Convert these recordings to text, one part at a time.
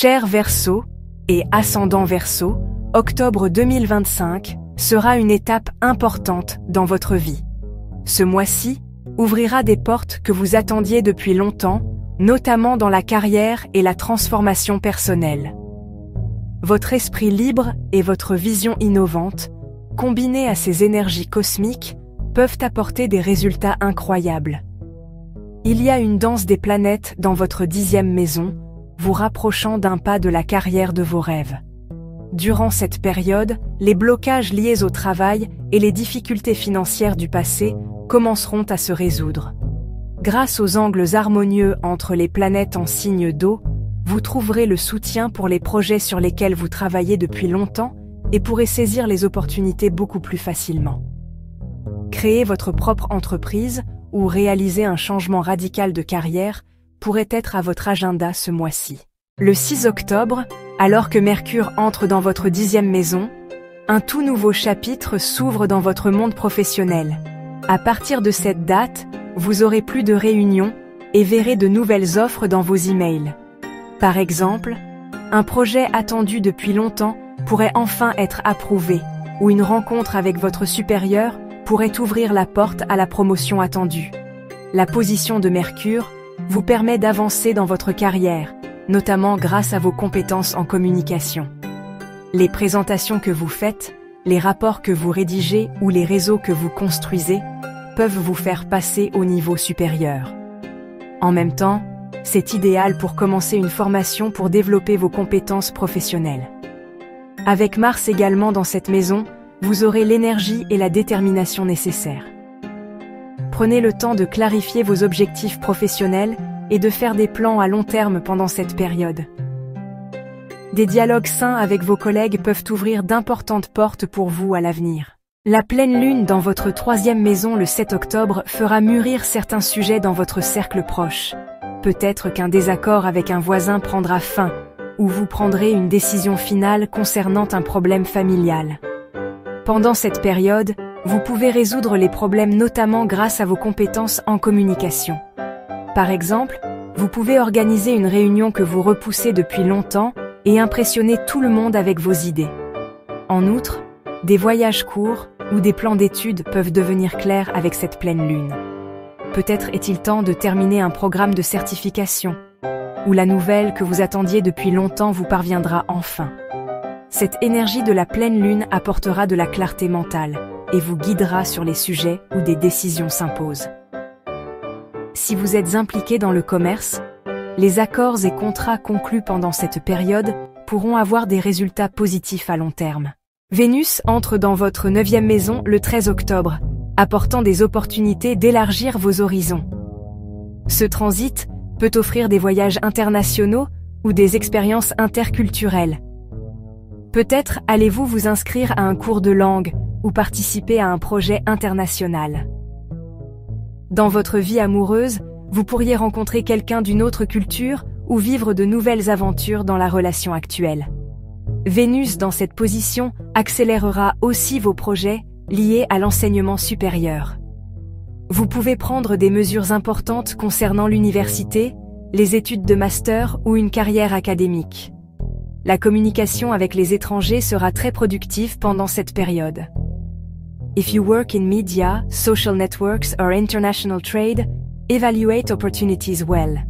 Cher Verseau et ascendant Verseau, octobre 2025 sera une étape importante dans votre vie. Ce mois-ci ouvrira des portes que vous attendiez depuis longtemps, notamment dans la carrière et la transformation personnelle. Votre esprit libre et votre vision innovante, combinés à ces énergies cosmiques, peuvent apporter des résultats incroyables. Il y a une danse des planètes dans votre 10e maison, vous rapprochant d'un pas de la carrière de vos rêves. Durant cette période, les blocages liés au travail et les difficultés financières du passé commenceront à se résoudre. Grâce aux angles harmonieux entre les planètes en signe d'eau, vous trouverez le soutien pour les projets sur lesquels vous travaillez depuis longtemps et pourrez saisir les opportunités beaucoup plus facilement. Créer votre propre entreprise ou réaliser un changement radical de carrière pourrait être à votre agenda ce mois-ci. Le 6 octobre, alors que Mercure entre dans votre 10e maison, un tout nouveau chapitre s'ouvre dans votre monde professionnel. À partir de cette date, vous aurez plus de réunions et verrez de nouvelles offres dans vos emails. Par exemple, un projet attendu depuis longtemps pourrait enfin être approuvé, ou une rencontre avec votre supérieur pourrait ouvrir la porte à la promotion attendue. La position de Mercure vous permet d'avancer dans votre carrière, notamment grâce à vos compétences en communication. Les présentations que vous faites, les rapports que vous rédigez ou les réseaux que vous construisez peuvent vous faire passer au niveau supérieur. En même temps, c'est idéal pour commencer une formation pour développer vos compétences professionnelles. Avec Mars également dans cette maison, vous aurez l'énergie et la détermination nécessaires. Prenez le temps de clarifier vos objectifs professionnels et de faire des plans à long terme pendant cette période. Des dialogues sains avec vos collègues peuvent ouvrir d'importantes portes pour vous à l'avenir. La pleine lune dans votre 3e maison le 7 octobre fera mûrir certains sujets dans votre cercle proche. Peut-être qu'un désaccord avec un voisin prendra fin, ou vous prendrez une décision finale concernant un problème familial. Pendant cette période, vous pouvez résoudre les problèmes notamment grâce à vos compétences en communication. Par exemple, vous pouvez organiser une réunion que vous repoussez depuis longtemps et impressionner tout le monde avec vos idées. En outre, des voyages courts ou des plans d'études peuvent devenir clairs avec cette pleine lune. Peut-être est-il temps de terminer un programme de certification, ou la nouvelle que vous attendiez depuis longtemps vous parviendra enfin. Cette énergie de la pleine lune apportera de la clarté mentale et vous guidera sur les sujets où des décisions s'imposent. Si vous êtes impliqué dans le commerce, les accords et contrats conclus pendant cette période pourront avoir des résultats positifs à long terme. Vénus entre dans votre 9e maison le 13 octobre, apportant des opportunités d'élargir vos horizons. Ce transit peut offrir des voyages internationaux ou des expériences interculturelles. Peut-être allez-vous vous inscrire à un cours de langue ou participer à un projet international. Dans votre vie amoureuse, vous pourriez rencontrer quelqu'un d'une autre culture ou vivre de nouvelles aventures dans la relation actuelle. Vénus dans cette position accélérera aussi vos projets liés à l'enseignement supérieur. Vous pouvez prendre des mesures importantes concernant l'université, les études de master ou une carrière académique. La communication avec les étrangers sera très productive pendant cette période. If you work in media, social networks or international trade, evaluate opportunities well.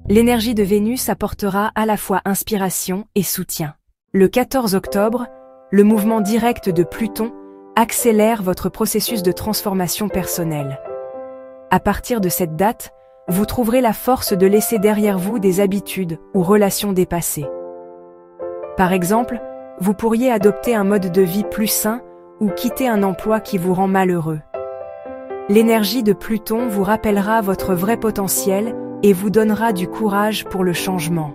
L'énergie de Vénus apportera à la fois inspiration et soutien. Le 14 octobre, le mouvement direct de Pluton accélère votre processus de transformation personnelle. À partir de cette date, vous trouverez la force de laisser derrière vous des habitudes ou relations dépassées. Par exemple, vous pourriez adopter un mode de vie plus sain ou quitter un emploi qui vous rend malheureux. L'énergie de Pluton vous rappellera votre vrai potentiel et vous donnera du courage pour le changement.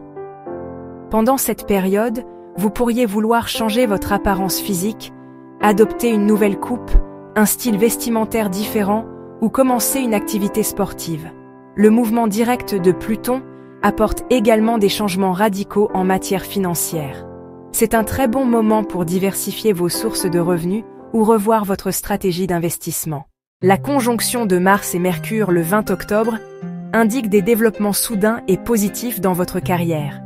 Pendant cette période, vous pourriez vouloir changer votre apparence physique, adopter une nouvelle coupe, un style vestimentaire différent ou commencer une activité sportive. Le mouvement direct de Pluton apporte également des changements radicaux en matière financière. C'est un très bon moment pour diversifier vos sources de revenus ou revoir votre stratégie d'investissement. La conjonction de Mars et Mercure le 20 octobre indique des développements soudains et positifs dans votre carrière.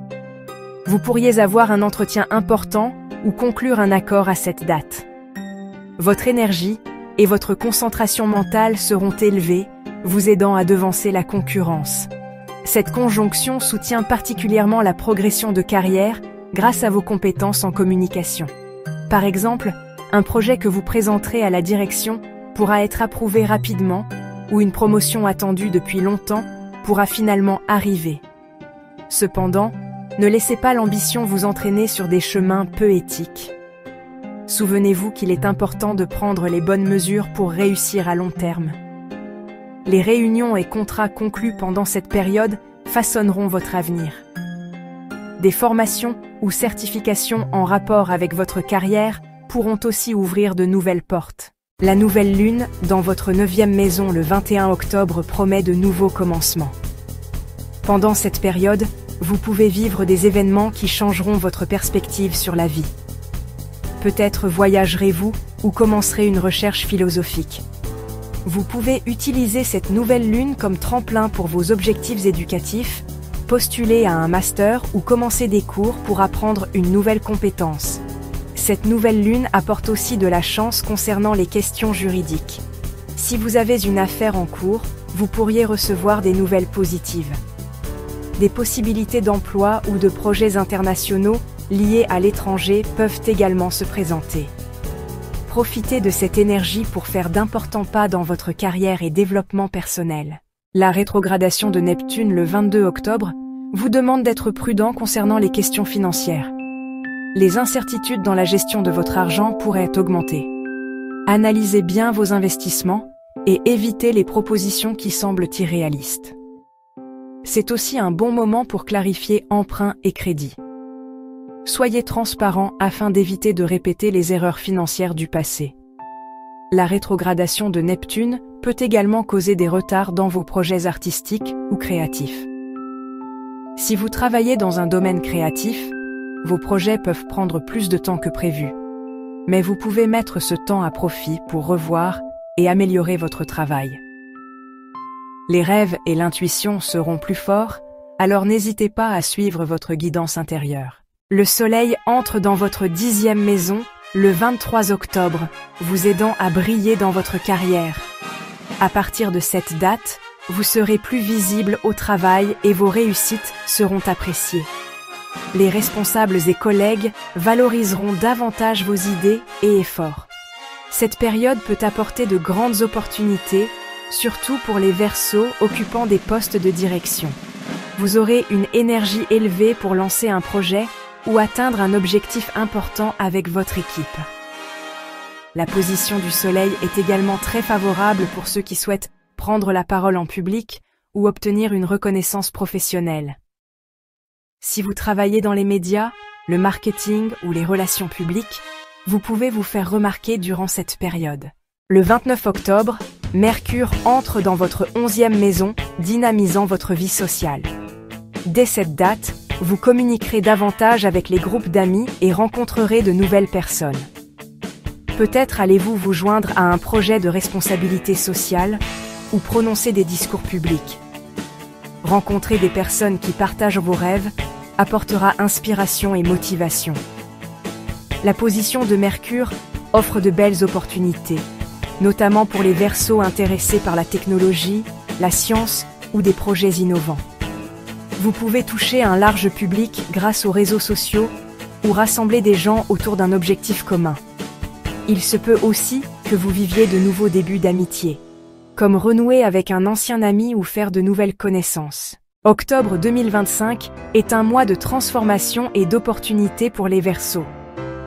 Vous pourriez avoir un entretien important ou conclure un accord à cette date. Votre énergie et votre concentration mentale seront élevées, vous aidant à devancer la concurrence. Cette conjonction soutient particulièrement la progression de carrière grâce à vos compétences en communication. Par exemple, un projet que vous présenterez à la direction pourra être approuvé rapidement ou une promotion attendue depuis longtemps pourra finalement arriver. Cependant, ne laissez pas l'ambition vous entraîner sur des chemins peu éthiques. Souvenez-vous qu'il est important de prendre les bonnes mesures pour réussir à long terme. Les réunions et contrats conclus pendant cette période façonneront votre avenir. Des formations ou certifications en rapport avec votre carrière pourront aussi ouvrir de nouvelles portes. La nouvelle lune, dans votre 9e maison le 21 octobre, promet de nouveaux commencements. Pendant cette période, vous pouvez vivre des événements qui changeront votre perspective sur la vie. Peut-être voyagerez-vous ou commencerez une recherche philosophique. Vous pouvez utiliser cette nouvelle lune comme tremplin pour vos objectifs éducatifs, postuler à un master ou commencer des cours pour apprendre une nouvelle compétence. Cette nouvelle lune apporte aussi de la chance concernant les questions juridiques. Si vous avez une affaire en cours, vous pourriez recevoir des nouvelles positives. Des possibilités d'emploi ou de projets internationaux liés à l'étranger peuvent également se présenter. Profitez de cette énergie pour faire d'importants pas dans votre carrière et développement personnel. La rétrogradation de Neptune le 22 octobre vous demande d'être prudent concernant les questions financières. Les incertitudes dans la gestion de votre argent pourraient augmenter. Analysez bien vos investissements et évitez les propositions qui semblent irréalistes. C'est aussi un bon moment pour clarifier emprunt et crédit. Soyez transparent afin d'éviter de répéter les erreurs financières du passé. La rétrogradation de Neptune peut également causer des retards dans vos projets artistiques ou créatifs. Si vous travaillez dans un domaine créatif, vos projets peuvent prendre plus de temps que prévu. Mais vous pouvez mettre ce temps à profit pour revoir et améliorer votre travail. Les rêves et l'intuition seront plus forts, alors n'hésitez pas à suivre votre guidance intérieure. Le soleil entre dans votre 10e maison le 23 octobre, vous aidant à briller dans votre carrière. À partir de cette date, vous serez plus visible au travail et vos réussites seront appréciées. Les responsables et collègues valoriseront davantage vos idées et efforts. Cette période peut apporter de grandes opportunités, surtout pour les Verseaux occupant des postes de direction. Vous aurez une énergie élevée pour lancer un projet ou atteindre un objectif important avec votre équipe. La position du Soleil est également très favorable pour ceux qui souhaitent prendre la parole en public ou obtenir une reconnaissance professionnelle. Si vous travaillez dans les médias, le marketing ou les relations publiques, vous pouvez vous faire remarquer durant cette période. Le 29 octobre, Mercure entre dans votre 11e maison, dynamisant votre vie sociale. Dès cette date, vous communiquerez davantage avec les groupes d'amis et rencontrerez de nouvelles personnes. Peut-être allez-vous vous joindre à un projet de responsabilité sociale ou prononcer des discours publics. Rencontrer des personnes qui partagent vos rêves apportera inspiration et motivation. La position de Mercure offre de belles opportunités, notamment pour les Verseaux intéressés par la technologie, la science ou des projets innovants. Vous pouvez toucher un large public grâce aux réseaux sociaux ou rassembler des gens autour d'un objectif commun. Il se peut aussi que vous viviez de nouveaux débuts d'amitié, comme renouer avec un ancien ami ou faire de nouvelles connaissances. Octobre 2025 est un mois de transformation et d'opportunités pour les Verseaux.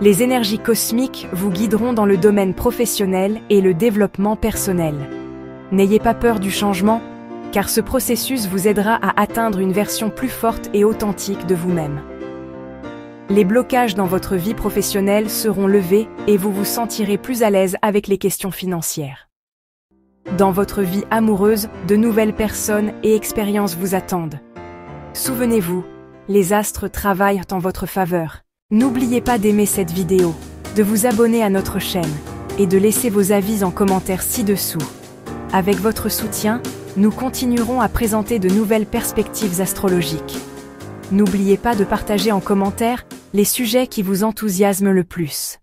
Les énergies cosmiques vous guideront dans le domaine professionnel et le développement personnel. N'ayez pas peur du changement, car ce processus vous aidera à atteindre une version plus forte et authentique de vous-même. Les blocages dans votre vie professionnelle seront levés et vous vous sentirez plus à l'aise avec les questions financières. Dans votre vie amoureuse, de nouvelles personnes et expériences vous attendent. Souvenez-vous, les astres travaillent en votre faveur. N'oubliez pas d'aimer cette vidéo, de vous abonner à notre chaîne et de laisser vos avis en commentaire ci-dessous. Avec votre soutien, nous continuerons à présenter de nouvelles perspectives astrologiques. N'oubliez pas de partager en commentaire les sujets qui vous enthousiasment le plus.